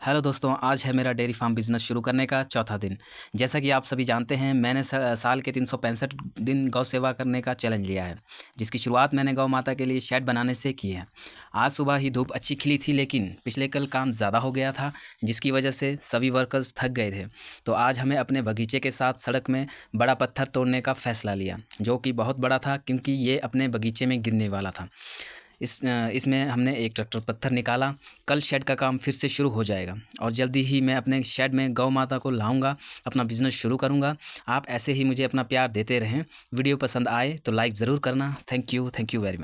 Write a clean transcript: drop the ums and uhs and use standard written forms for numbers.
Hello दोस्तों, आज है मेरा डेयरी फार्म बिज़नेस शुरू करने का चौथा दिन। जैसा कि आप सभी जानते हैं, मैंने साल के 365 दिन गौ सेवा करने का चैलेंज लिया है, जिसकी शुरुआत मैंने गौ माता के लिए शेड बनाने से की है। आज सुबह ही धूप अच्छी खिली थी, लेकिन पिछले कल काम ज़्यादा हो गया था, जिसकी वजह से सभी वर्कर्स थक गए थे। तो आज हमें अपने बगीचे के साथ सड़क में बड़ा पत्थर तोड़ने का फ़ैसला लिया, जो कि बहुत बड़ा था क्योंकि ये अपने बगीचे में गिरने वाला था। इसमें हमने एक ट्रैक्टर पत्थर निकाला। कल शेड का काम फिर से शुरू हो जाएगा और जल्दी ही मैं अपने शेड में गौ माता को लाऊंगा, अपना बिज़नेस शुरू करूंगा। आप ऐसे ही मुझे अपना प्यार देते रहें। वीडियो पसंद आए तो लाइक ज़रूर करना। Thank you very much.